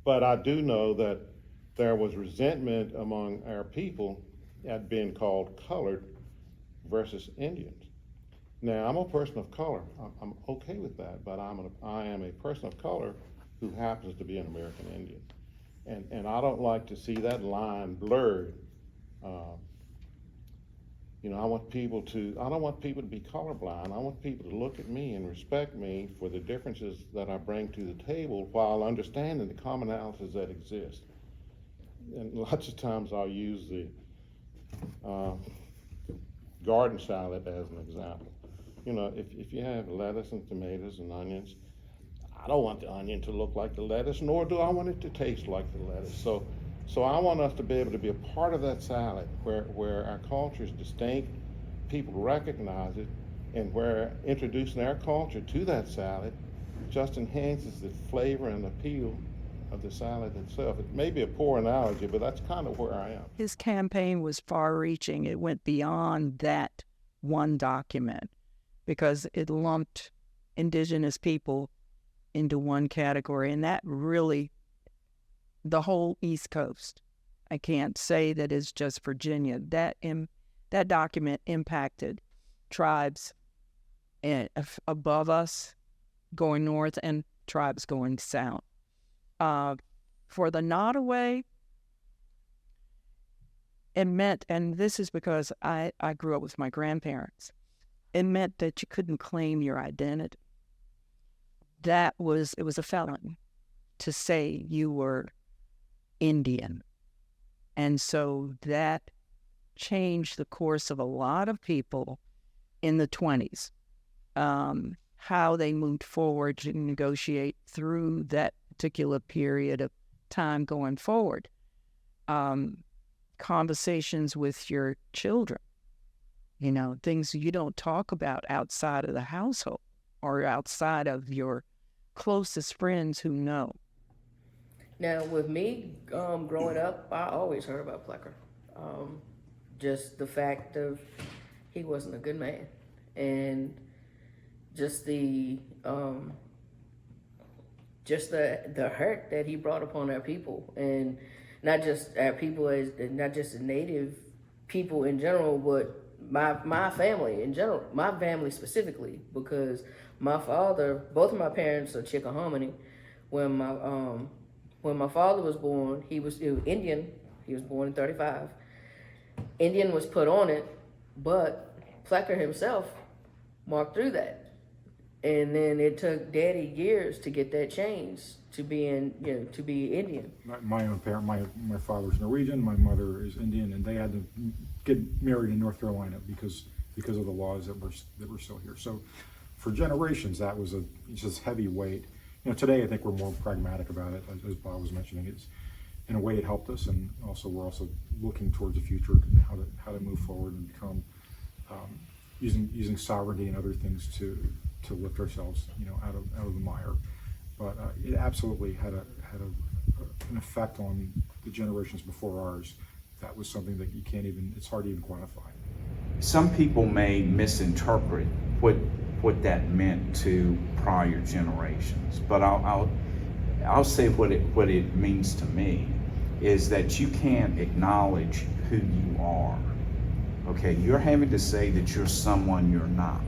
But I do know that there was resentment among our people at being called colored versus Indians. Now, I'm a person of color. I'm okay with that, but I am a person of color who happens to be an American Indian. And I don't like to see that line blurred. Uh, I don't want people to be colorblind. I want people to look at me and respect me for the differences that I bring to the table while understanding the commonalities that exist. And lots of times I'll use the uh, garden salad as an example. If you have lettuce and tomatoes and onions, I don't want the onion to look like the lettuce, nor do I want it to taste like the lettuce. So I want us to be able to be a part of that salad where our culture is distinct, people recognize it, and where introducing our culture to that salad just enhances the flavor and appeal of the salad itself. It may be a poor analogy, but that's kind of where I am. His campaign was far-reaching. It went beyond that one document because it lumped Indigenous people into one category, and that really, the whole East Coast. I can't say that it's just Virginia. That document impacted tribes above us going north and tribes going south. For the Nottoway, it meant, and this is because I grew up with my grandparents, it meant that you couldn't claim your identity. It was a felony to say you were Indian. And so that changed the course of a lot of people in the 20s, how they moved forward to negotiate through that particular period of time going forward. Conversations with your children, things you don't talk about outside of the household or outside of your closest friends who know. Now, with me growing up, I always heard about Plecker. Just the fact of he wasn't a good man, and just the hurt that he brought upon our people, and not just our people not just the native people in general, but my family in general, my family specifically, because both of my parents are Chickahominy. When my father was born, he was Indian. He was born in 1935. Indian was put on it, but Plecker himself marked through that. And then it took Daddy years to get that changed to be Indian. My own parent, my father's Norwegian, my mother is Indian, and they had to get married in North Carolina because of the laws that were still here. So for generations, that was just heavy weight. Today I think we're more pragmatic about it, as Bob was mentioning. It's in a way it helped us, and we're also looking towards the future and how to move forward and become using sovereignty and other things to lift ourselves out of the mire. But it absolutely had an effect on the generations before ours. That was something that it's hard to even quantify. Some people may misinterpret what that meant to prior generations, but I'll say what it means to me is that you can't acknowledge who you are. Okay, you're having to say that you're someone you're not.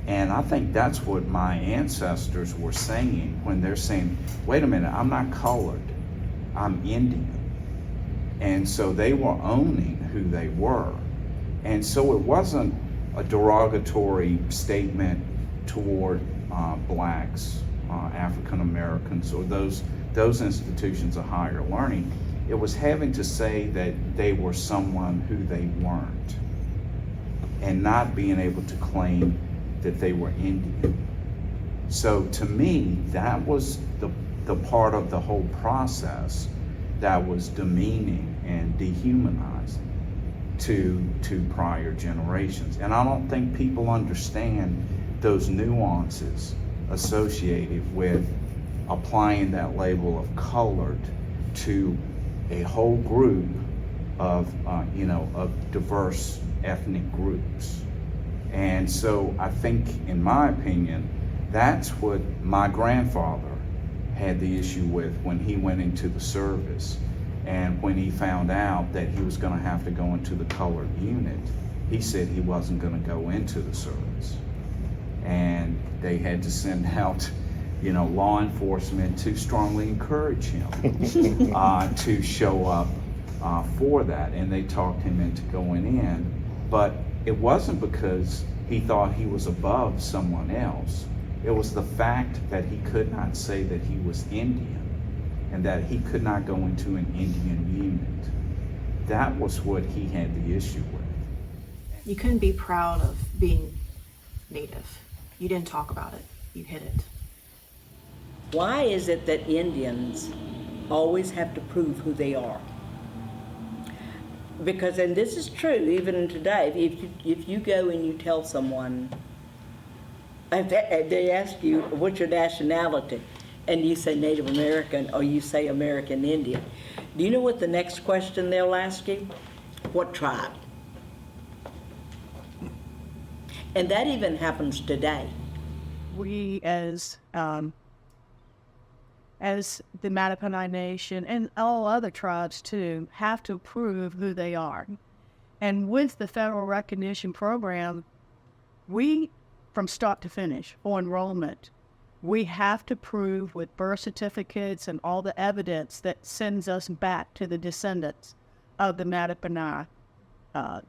And I think that's what my ancestors were saying when they're saying, wait a minute, I'm not colored, I'm Indian. And so they were owning who they were. And so it wasn't a derogatory statement toward blacks, African Americans, or those institutions of higher learning. It was having to say that they were someone who they weren't, and not being able to claim that they were Indian. So to me, that was the part of the whole process that was demeaning and dehumanizing to prior generations. And I don't think people understand those nuances associated with applying that label of colored to a whole group of diverse ethnic groups. And so I think, in my opinion, that's what my grandfather had the issue with when he went into the service. And when he found out that he was going to have to go into the colored unit, he said he wasn't going to go into the service. And they had to send out, law enforcement to strongly encourage him to show up for that. And they talked him into going in. But it wasn't because he thought he was above someone else. It was the fact that he could not say that he was Indian and that he could not go into an Indian unit. That was what he had the issue with. You couldn't be proud of being Native. You didn't talk about it. You hid it. Why is it that Indians always have to prove who they are? Because, and this is true even today, if you go and you tell someone, if they ask you, what's your nationality? And you say Native American or you say American Indian, do you know what the next question they'll ask you? What tribe? And that even happens today. We as the Mattaponi Nation and all other tribes too have to prove who they are. And with the federal recognition program, we, from start to finish, for enrollment, we have to prove with birth certificates and all the evidence that sends us back to the descendants of the Mattaponi,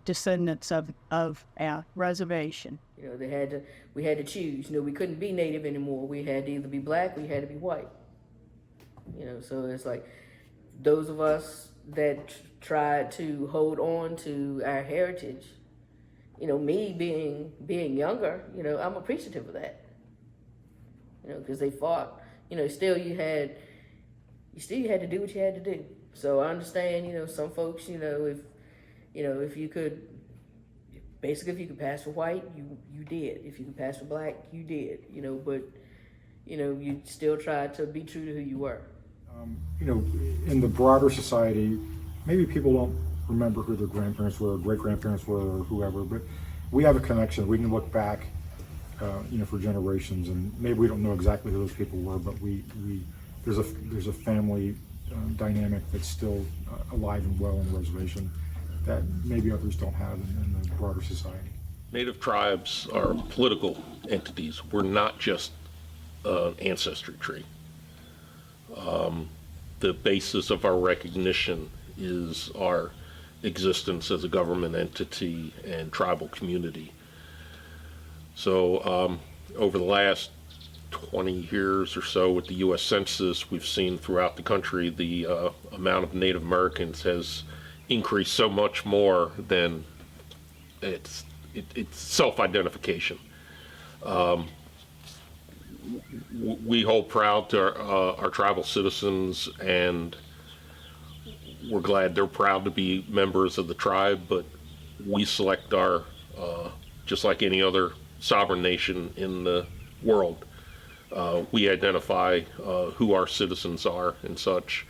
descendants of our reservation. We had to choose. We couldn't be Native anymore. We had to either be black or we had to be white. So it's like those of us that tried to hold on to our heritage, me being younger, I'm appreciative of that. Because they fought. Still you had to do what you had to do. So I understand. Some folks, if you could, basically, if you could pass for white, you did. If you could pass for black, you did. But you still tried to be true to who you were. In the broader society, maybe people don't remember who their grandparents were, or great-grandparents were, or whoever, but we have a connection. We can look back, for generations, and maybe we don't know exactly who those people were, but there's a family dynamic that's still alive and well on the reservation that maybe others don't have in the broader society. Native tribes are political entities. We're not just an ancestry tree. The basis of our recognition is our existence as a government entity and tribal community. So over the last 20 years or so with the U.S. Census, we've seen throughout the country the amount of Native Americans has increased so much more than it's self-identification. We hold proud to our tribal citizens, and we're glad they're proud to be members of the tribe, but we select our, just like any other sovereign nation in the world, we identify who our citizens are and such.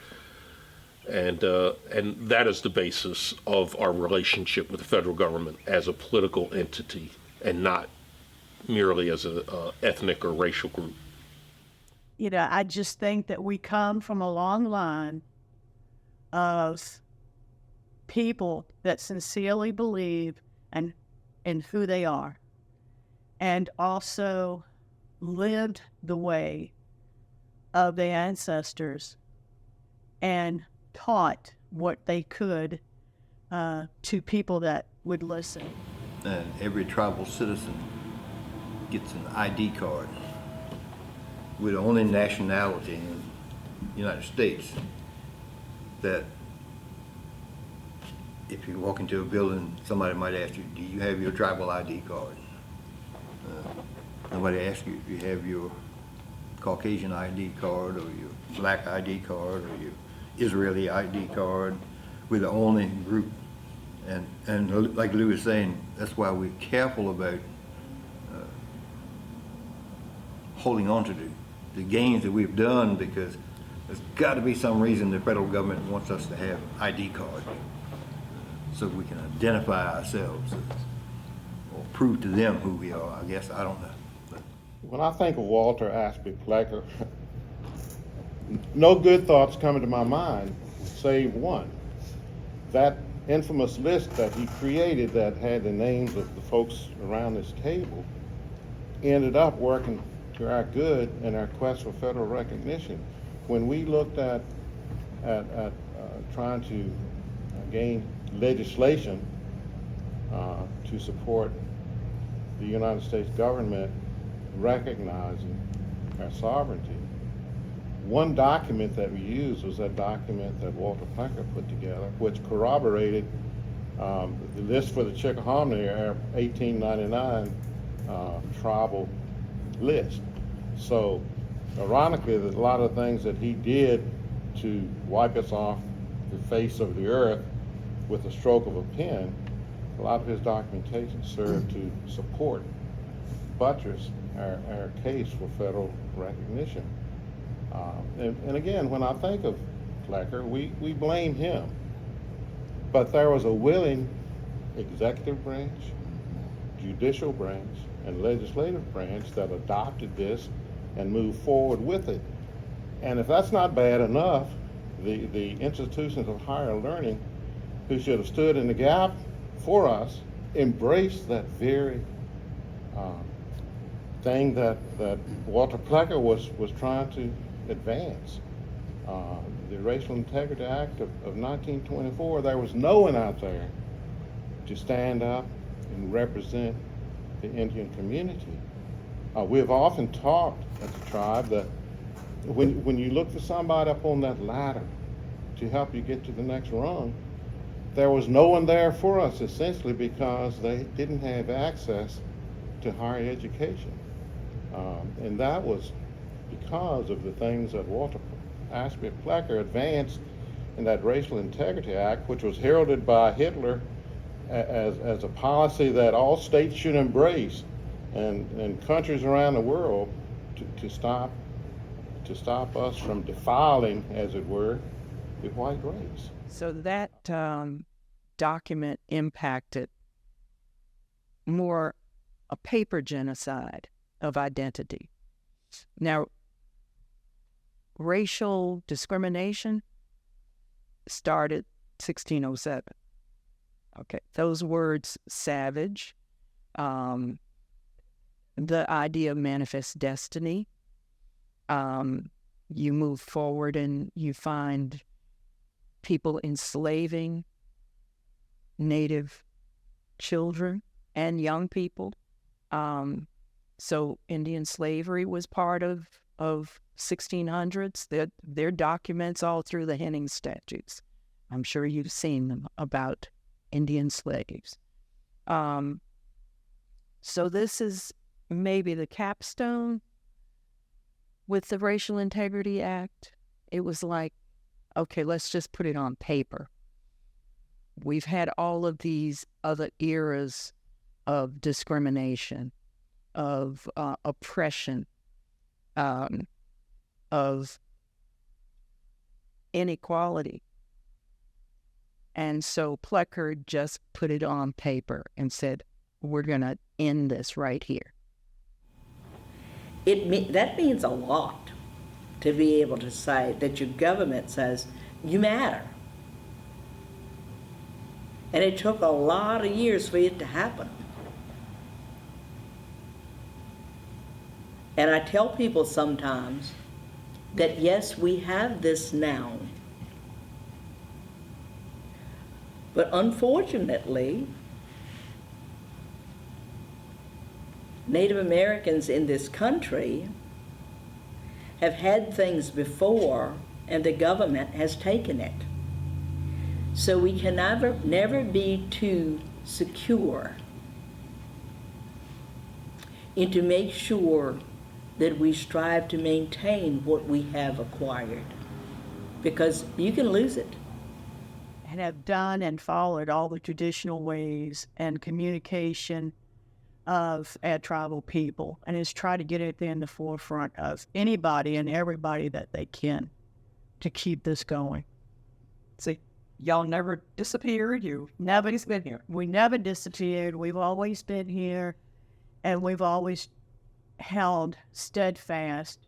And that is the basis of our relationship with the federal government as a political entity and not merely as an ethnic or racial group. I just think that we come from a long line of people that sincerely believe in who they are and also lived the way of their ancestors and taught what they could to people that would listen. And every tribal citizen gets an ID card. We're the only nationality in the United States that if you walk into a building, somebody might ask you, do you have your tribal ID card? Nobody asks you, do you have your Caucasian ID card or your black ID card or your Israeli ID card? We're the only group, and like Lou was saying, that's why we're careful about holding on to the gains that we've done, because there's got to be some reason the federal government wants us to have ID cards so we can identify ourselves or prove to them who we are. I guess, I don't know. When I think of Walter Aspie Plecker, no good thoughts come into my mind, save one. That infamous list that he created that had the names of the folks around this table ended up working to our good in our quest for federal recognition. When we looked at trying to gain legislation to support the United States government recognizing our sovereignty, one document that we used was that document that Walter Plecker put together, which corroborated the list for the Chickahominy, our 1899 tribal list. So, ironically, there's a lot of things that he did to wipe us off the face of the earth with a stroke of a pen. A lot of his documentation served to support, buttress our case for federal recognition. And again, when I think of Plecker, we blame him. But there was a willing executive branch, judicial branch, and legislative branch that adopted this and moved forward with it. And if that's not bad enough, the institutions of higher learning, who should have stood in the gap for us, embraced that very thing that Walter Plecker was trying to advance. The Racial Integrity Act of 1924, there was no one out there to stand up and represent the Indian community. We've often talked at the tribe that when you look for somebody up on that ladder to help you get to the next rung, there was no one there for us, essentially because they didn't have access to higher education. And that was because of the things that Walter Ashby Plecker advanced in that Racial Integrity Act, which was heralded by Hitler as a policy that all states should embrace, and countries around the world to stop us from defiling, as it were, the white race. So that document impacted more a paper genocide of identity. Now, racial discrimination started 1607. Okay, those words, savage, the idea of manifest destiny, you move forward and you find people enslaving Native children and young people. So Indian slavery was part of 1600s. There are documents all through the Henning statutes. I'm sure you've seen them about Indian slaves. So this is maybe the capstone with the Racial Integrity Act. It was like, okay, let's just put it on paper. We've had all of these other eras of discrimination, of oppression, of inequality. And so Plecker just put it on paper and said, we're going to end this right here. That means a lot to be able to say that your government says, you matter. And it took a lot of years for it to happen. And I tell people sometimes that yes, we have this now. But unfortunately, Native Americans in this country have had things before and the government has taken it. So we can never be too secure and to make sure that we strive to maintain what we have acquired, because you can lose it. And have done and followed all the traditional ways and communication of our tribal people, and has tried to get it in the forefront of anybody and everybody that they can to keep this going. See, y'all never disappeared. Nobody's been here. We never disappeared. We've always been here, and we've always held steadfast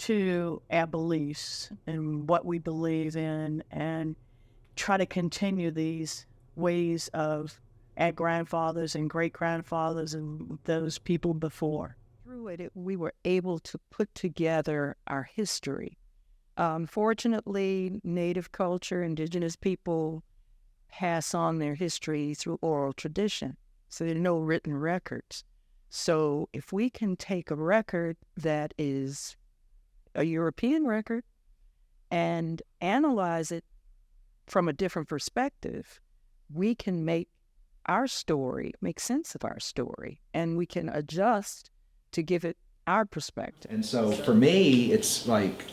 to our beliefs and what we believe in, and try to continue these ways of our grandfathers and great grandfathers and those people before. Through it, we were able to put together our history. Fortunately, Native culture, Indigenous people pass on their history through oral tradition, so there are no written records. So if we can take a record that is a European record and analyze it from a different perspective, we can make our story, make sense of our story, and we can adjust to give it our perspective. And so for me, it's like,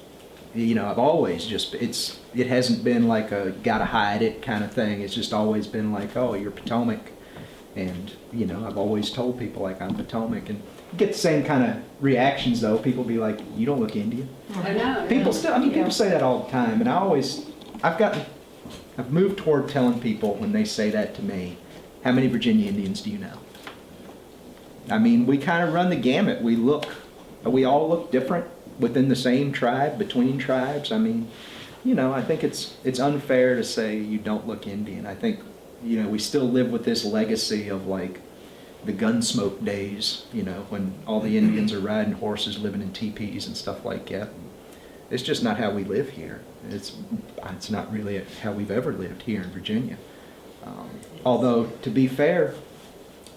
you know, I've always just, it hasn't been like a gotta hide it kind of thing. It's just always been like, oh, you're Potomac. And, you know, I've always told people like I'm Potomac, and you get the same kind of reactions though. People be like, you don't look Indian. I know. People still, I mean, people say that all the time, and I've moved toward telling people when they say that to me, how many Virginia Indians do you know? I mean, we kind of run the gamut. We all look different within the same tribe, between tribes. I mean, you know, I think it's unfair to say you don't look Indian. I think, you know, we still live with this legacy of like the Gunsmoke days, you know, when all the Indians are riding horses, living in teepees and stuff like that. It's just not how we live here. It's not really how we've ever lived here in Virginia. Although, to be fair,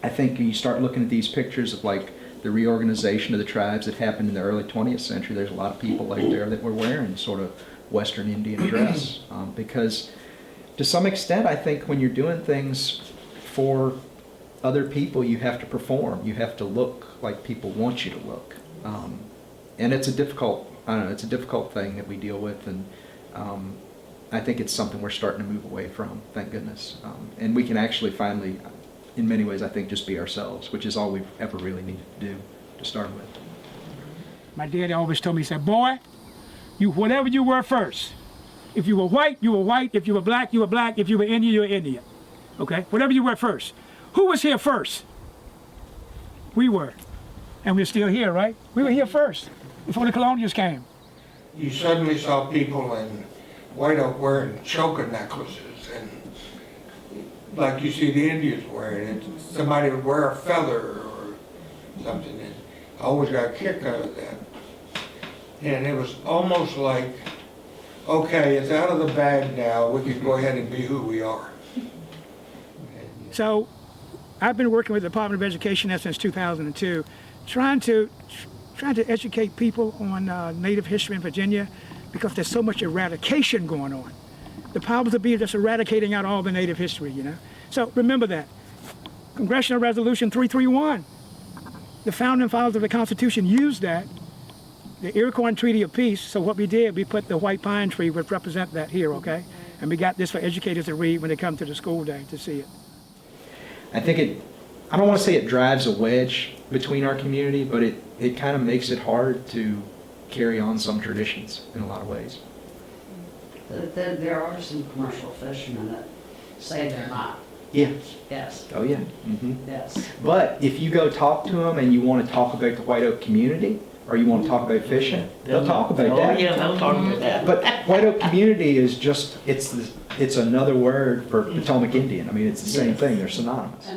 I think you start looking at these pictures of like the reorganization of the tribes that happened in the early 20th century, there's a lot of people like there that were wearing sort of Western Indian dress. Because to some extent, I think when you're doing things for other people, you have to perform. You have to look like people want you to look. And it's a difficult thing that we deal with, and I think it's something we're starting to move away from, thank goodness. And we can actually finally, in many ways, I think, just be ourselves, which is all we've ever really needed to do to start with. My daddy always told me, he said, boy, you whatever you were first. If you were white, you were white. If you were black, you were black. If you were Indian, you were Indian. Okay? Whatever you were first. Who was here first? We were. And we're still here, right? We were here first, before the colonials came. You suddenly saw people in White Oak wearing choker necklaces, and like you see the Indians wearing it. Somebody would wear a feather or something, and I always got a kick out of that. And it was almost like, okay, it's out of the bag now, we can go ahead and be who we are. So I've been working with the Department of Education now since 2002, trying to educate people on Native history in Virginia, because there's so much eradication going on. The powers that be are just eradicating out all the Native history, you know. So remember that. Congressional Resolution 331, the founding fathers of the Constitution used that, the Iroquois Treaty of Peace. So what we did, we put the white pine tree, which represent that here, okay? And we got this for educators to read when they come to the school day to see it. I think I don't want to say it drives a wedge between our community, but it kind of makes it hard to carry on some traditions in a lot of ways. There are some commercial fishermen that say they're not. Yeah. Yes. Oh yeah. Mm-hmm. Yes. But if you go talk to them and you want to talk about the White Oak community, or you want to talk about fishing, they'll talk about that. Oh yeah, they'll talk about that. But White Oak community is just, it's another word for Potomac Indian. I mean, it's the same thing. They're synonymous.